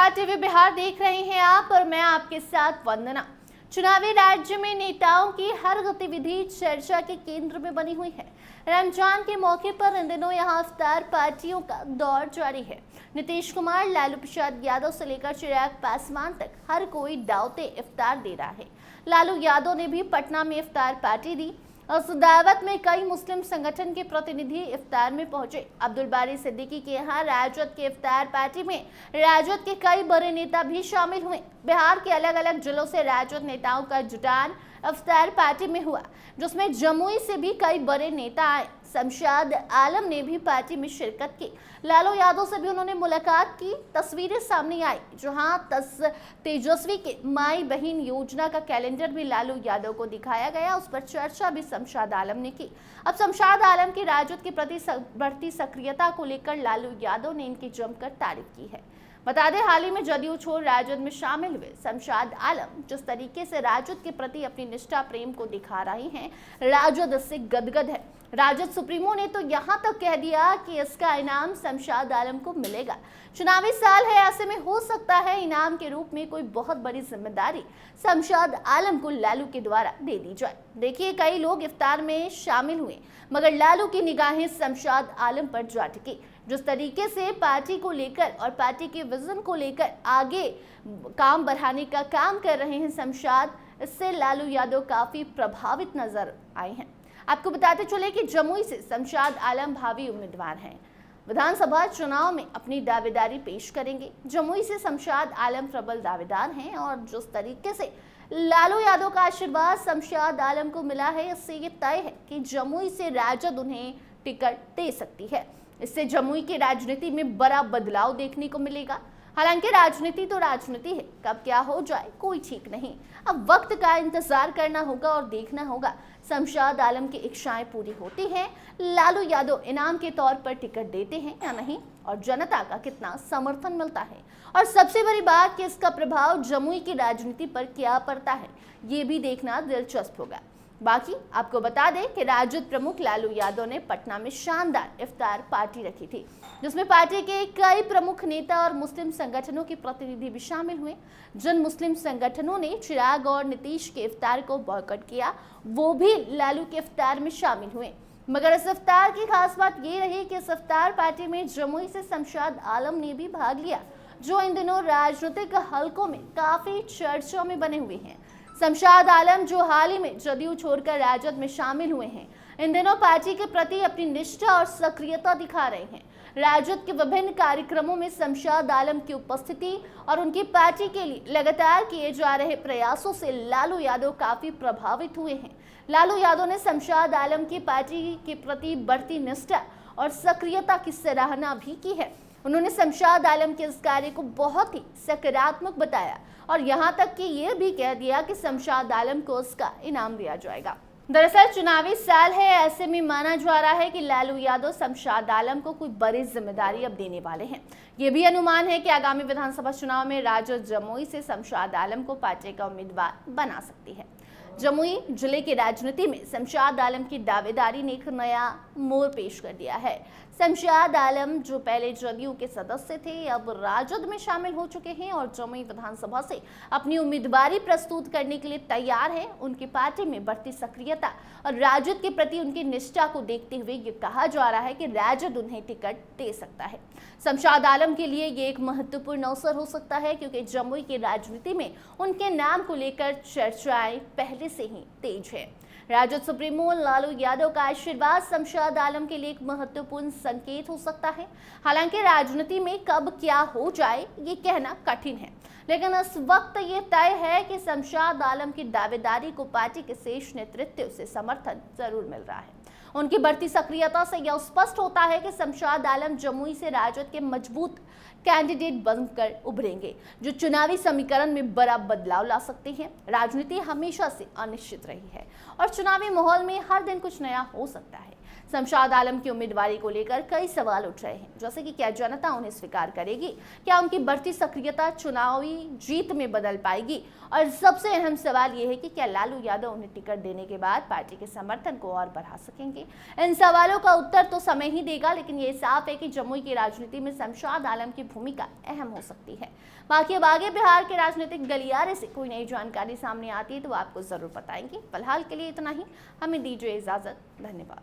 नमस्कार, टीवी बिहार देख रहे हैं आप और मैं आपके साथ वंदना। चुनावी राज्य में नेताओं की हर गतिविधि चर्चा के केंद्र में बनी हुई है। रमजान के मौके पर इन दिनों यहां इफ्तार पार्टियों का दौर जारी है। नीतीश कुमार, लालू प्रसाद यादव से लेकर चिराग पासवान तक हर कोई दावते इफ्तार दे रहा है। लालू यादव ने भी पटना में इफ्तार पार्टी दी। उस दावत में कई मुस्लिम संगठन के प्रतिनिधि इफ्तार में पहुंचे। अब्दुल बारी सिद्दीकी के यहाँ राजद के इफ्तार पार्टी में राजद के कई बड़े नेता भी शामिल हुए। बिहार के अलग अलग जिलों से राजद नेताओं का जुटान इफ्तार पार्टी में हुआ, जिसमें जमुई से भी कई बड़े नेता आए। शमशाद आलम ने भी पार्टी में शिरकत की। लालू यादव से भी उन्होंने मुलाकात की। तस्वीरें सामने आई जहां तेजस्वी के माई बहन योजना का कैलेंडर भी लालू यादव को दिखाया गया। उस पर चर्चा भी शमशाद आलम ने की। अब शमशाद आलम की राजद के प्रति बढ़ती सक्रियता को लेकर लालू यादव ने इनकी जमकर तारीफ की है। बता दें, हाल ही में जदयू छोड़ राजद में शामिल हुए शमशाद आलम जिस तरीके से राजद के प्रति अपनी निष्ठा प्रेम को दिखा रहे हैं, राजद इससे गदगद है। राजद सुप्रीमो ने तो यहां तक कह दिया कि इसका इनाम शमशाद आलम को मिलेगा। चुनावी साल है, ऐसे में हो सकता है इनाम के रूप में कोई बहुत बड़ी जिम्मेदारी शमशाद आलम को लालू के द्वारा दे दी जाए। देखिए, कई लोग इफ्तार में शामिल हुए, मगर लालू की निगाहें शमशाद आलम पर जा टिकी। जिस तरीके से पार्टी को लेकर और पार्टी के विजन को लेकर आगे काम बढ़ाने का काम कर रहे हैं शमशाद, इससे लालू यादव काफी प्रभावित नजर आए हैं। आपको बताते चले कि जमुई से शमशाद आलम भावी उम्मीदवार हैं। विधानसभा चुनाव में अपनी दावेदारी पेश करेंगे। जमुई से शमशाद आलम प्रबल दावेदार हैं और जिस तरीके से लालू यादव का आशीर्वाद शमशाद आलम को मिला है, इससे ये तय है कि जमुई से राजद उन्हें टिकट दे सकती है। इससे जमुई की राजनीति में बड़ा बदलाव देखने को मिलेगा। हालांकि राजनीति तो राजनीति है, कब क्या हो जाए कोई ठीक नहीं। अब वक्त का इंतजार करना होगा और देखना होगा शमशाद आलम की इच्छाएं पूरी होती हैं, लालू यादव इनाम के तौर पर टिकट देते हैं या नहीं, और जनता का कितना समर्थन मिलता है। और सबसे बड़ी बात कि इसका प्रभाव जमुई की राजनीति पर क्या पड़ता है, ये भी देखना दिलचस्प होगा। बाकी आपको बता दें कि राजद प्रमुख लालू यादव ने पटना में शानदार इफ्तार पार्टी रखी थी, जिसमें पार्टी के कई प्रमुख नेता और मुस्लिम संगठनों के प्रतिनिधि भी शामिल हुए। जिन मुस्लिम संगठनों ने चिराग और नीतीश के इफ्तार को बॉयकॉट किया, वो भी लालू के इफ्तार में शामिल हुए। मगर इस इफ्तार की खास बात ये रही कि इस इफ्तार पार्टी में जमुई से शमशाद आलम ने भी भाग लिया, जो इन दिनों राजनीतिक हलकों में काफी चर्चाओं में बने हुए हैं। शमशाद आलम, जो हाल ही में जदयू छोड़कर राजद में शामिल हुए हैं, इन दिनों पार्टी के प्रति अपनी निष्ठा और सक्रियता दिखा रहे हैं। राजद के विभिन्न कार्यक्रमों में शमशाद आलम की उपस्थिति और उनकी पार्टी के लिए लगातार किए जा रहे प्रयासों से लालू यादव काफी प्रभावित हुए हैं। लालू यादव ने शमशाद आलम की पार्टी के प्रति बढ़ती निष्ठा और सक्रियता की सराहना भी की है। उन्होंने शमशाद आलम के इस कार्य को बहुत ही सकारात्मक बताया और यहां तक कि ये भी कह दिया कि शमशाद आलम को उसका इनाम दिया जाएगा। दरअसल चुनावी साल है, ऐसे में माना जा रहा है कि लालू यादव शमशाद आलम को कोई बड़ी जिम्मेदारी अब देने वाले हैं। ये भी अनुमान है कि आगामी विधानसभा चुनाव में राजद जमुई से शमशाद आलम को पार्टी का उम्मीदवार बना सकती है। जमुई जिले की राजनीति में शमशाद आलम की दावेदारी ने एक नया मोड़ पेश कर दिया है। शमशाद आलम, जो पहले जदयू के सदस्य थे, अब राजद में शामिल हो चुके हैं और जमुई विधानसभा से अपनी उम्मीदवारी प्रस्तुत करने के लिए तैयार हैं। उनकी पार्टी में बढ़ती सक्रियता और राजद के प्रति उनकी निष्ठा को देखते हुए ये कहा जा रहा है कि राजद उन्हें टिकट दे सकता है। शमशाद आलम के लिए ये एक महत्वपूर्ण अवसर हो सकता है, क्योंकि जमुई की राजनीति में उनके नाम को लेकर चर्चाएं पहले से ही तेज है। राजद सुप्रीमो लालू यादव का आशीर्वाद शमशाद आलम के लिए एक महत्वपूर्ण संकेत हो सकता है। हालांकि राजनीति में कब क्या हो जाए ये कहना कठिन है, लेकिन इस वक्त ये तय है कि शमशाद आलम की दावेदारी को पार्टी के शीर्ष नेतृत्व से समर्थन जरूर मिल रहा है। उनकी बढ़ती सक्रियता से यह स्पष्ट होता है कि शमशाद आलम जमुई से राजद के मजबूत कैंडिडेट बनकर उभरेंगे, जो चुनावी समीकरण में बड़ा बदलाव ला सकते हैं। राजनीति हमेशा से अनिश्चित रही है और चुनावी माहौल में हर दिन कुछ नया हो सकता है। शमशाद आलम की उम्मीदवारी को लेकर कई सवाल उठ रहे हैं, जैसे कि क्या जनता उन्हें स्वीकार करेगी, क्या उनकी बढ़ती सक्रियता चुनावी जीत में बदल पाएगी, और सबसे अहम सवाल यह है कि क्या लालू यादव उन्हें टिकट देने के बाद पार्टी के समर्थन को और बढ़ा सकेंगे। इन सवालों का उत्तर तो समय ही देगा, लेकिन ये साफ है कि जमुई की राजनीति में शमशाद आलम की भूमिका अहम हो सकती है। बाकी अब आगे बिहार के राजनीतिक गलियारे से कोई नई जानकारी सामने आती है तो आपको जरूर बताएंगे। फिलहाल के लिए इतना ही, हमें दीजिए इजाजत। धन्यवाद।